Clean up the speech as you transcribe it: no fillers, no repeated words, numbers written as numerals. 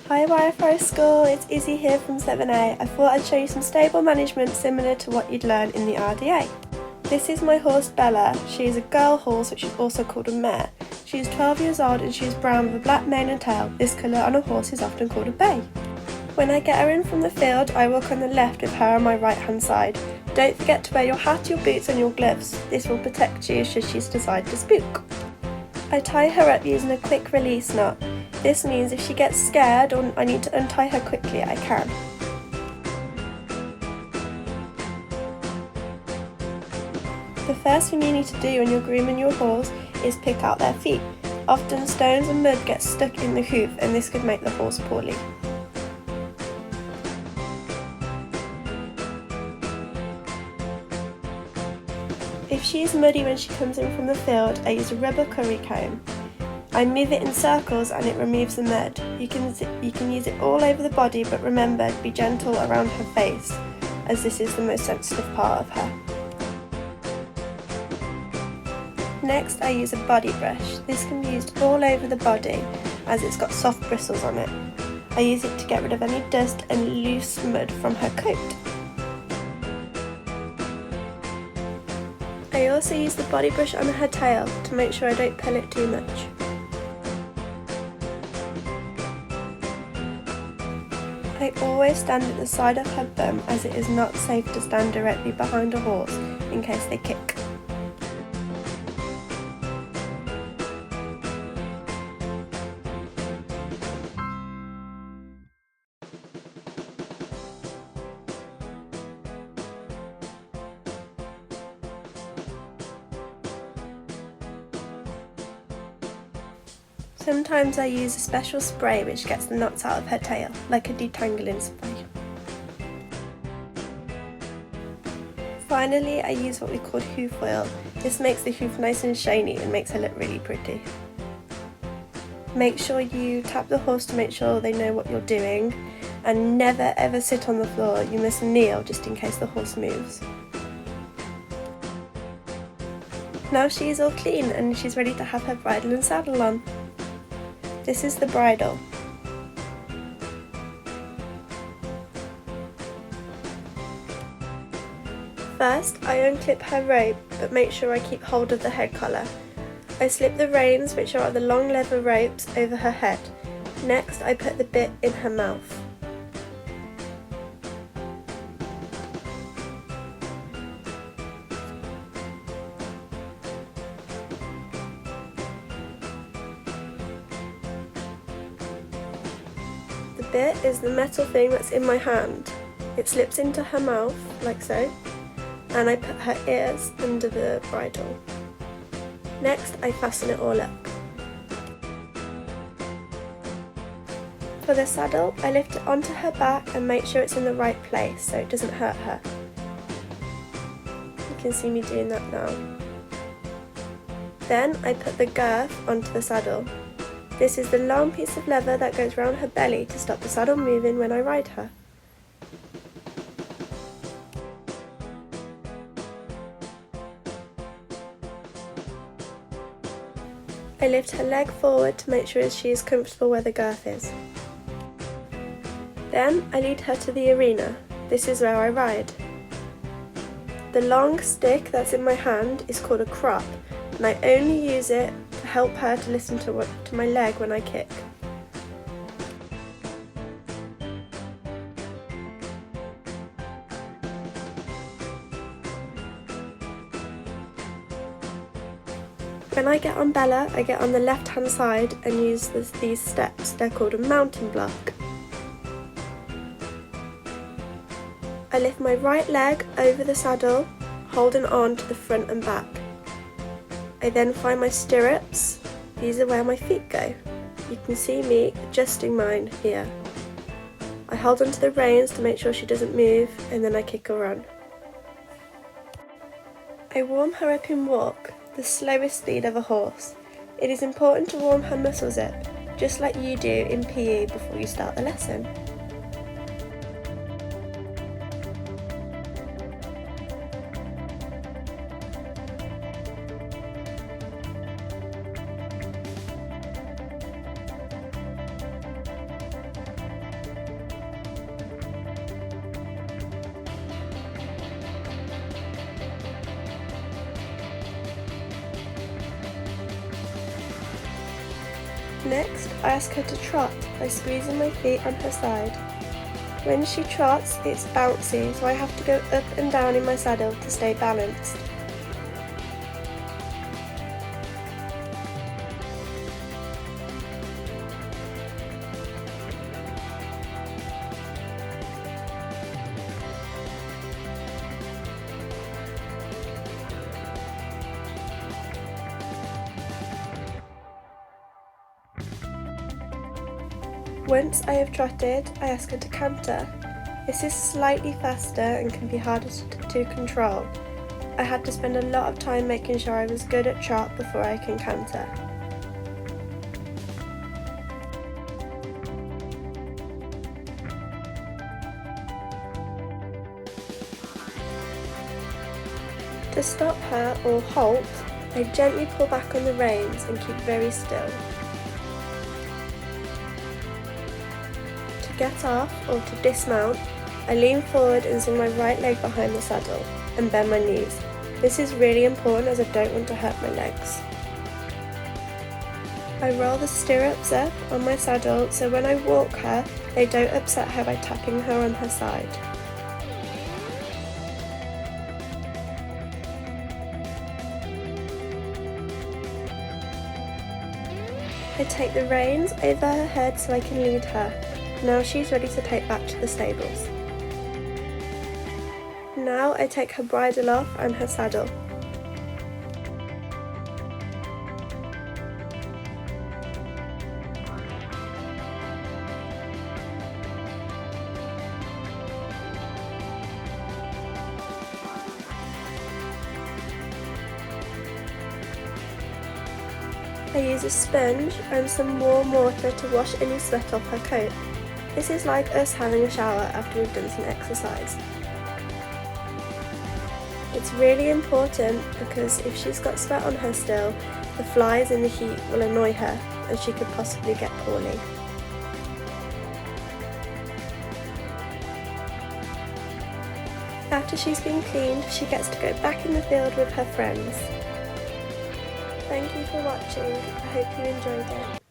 Hi YFRO School, it's Izzy here from 7A. I thought I'd show you some stable management similar to what you'd learn in the RDA. This is my horse Bella. She is a girl horse, which is also called a mare. She is 12 years old and she is brown with a black mane and tail. This colour on a horse is often called a bay. When I get her in from the field, I walk on the left with her on my right hand side. Don't forget to wear your hat, your boots and your gloves. This will protect you should she decide to spook. I tie her up using a quick release knot. This means if she gets scared or I need to untie her quickly, I can. The first thing you need to do when you're grooming your horse is pick out their feet. Often stones and mud get stuck in the hoof and this could make the horse poorly. If she is muddy when she comes in from the field, I use a rubber curry comb. I move it in circles and it removes the mud. You can use it all over the body, but remember to be gentle around her face, as this is the most sensitive part of her. Next I use a body brush. This can be used all over the body as it's got soft bristles on it. I use it to get rid of any dust and loose mud from her coat. I also use the body brush on her tail to make sure I don't pull it too much. I always stand at the side of her bum as it is not safe to stand directly behind a horse in case they kick. Sometimes I use a special spray which gets the knots out of her tail, like a detangling spray. Finally, I use what we call hoof oil. This makes the hoof nice and shiny and makes her look really pretty. Make sure you tap the horse to make sure they know what you're doing, and never ever sit on the floor. You must kneel just in case the horse moves. Now she is all clean and she's ready to have her bridle and saddle on. This is the bridle. First, I unclip her rope, but make sure I keep hold of the head collar. I slip the reins, which are the long leather ropes, over her head. Next, I put the bit in her mouth. The bit is the metal thing that's in my hand. It slips into her mouth, like so, and I put her ears under the bridle. Next, I fasten it all up. For the saddle, I lift it onto her back and make sure it's in the right place so it doesn't hurt her. You can see me doing that now. Then I put the girth onto the saddle. This is the long piece of leather that goes round her belly to stop the saddle moving when I ride her. I lift her leg forward to make sure she is comfortable where the girth is. Then I lead her to the arena. This is where I ride. The long stick that's in my hand is called a crop, and I only use it to help her to listen to my leg when I kick. When I get on Bella, I get on the left hand side and use these steps. They're called a mountain block. I lift my right leg over the saddle, holding on to the front and back. I then find my stirrups. These are where my feet go. You can see me adjusting mine here. I hold onto the reins to make sure she doesn't move, and then I kick her on. I warm her up in walk, the slowest speed of a horse. It is important to warm her muscles up, just like you do in PE before you start the lesson. Next, I ask her to trot by squeezing my feet on her side. When she trots, it's bouncy, so I have to go up and down in my saddle to stay balanced. Once I have trotted, I ask her to canter. This is slightly faster and can be harder to control. I had to spend a lot of time making sure I was good at trot before I can canter. To stop her or halt, I gently pull back on the reins and keep very still. To get off or to dismount, I lean forward and swing my right leg behind the saddle and bend my knees. This is really important as I don't want to hurt my legs. I roll the stirrups up on my saddle so when I walk her, they don't upset her by tapping her on her side. I take the reins over her head so I can lead her. Now she's ready to take back to the stables. Now I take her bridle off and her saddle. I use a sponge and some warm water to wash any sweat off her coat. This is like us having a shower after we've done some exercise. It's really important because if she's got sweat on her still, the flies in the heat will annoy her and she could possibly get poorly. After she's been cleaned, she gets to go back in the field with her friends. Thank you for watching. I hope you enjoyed it.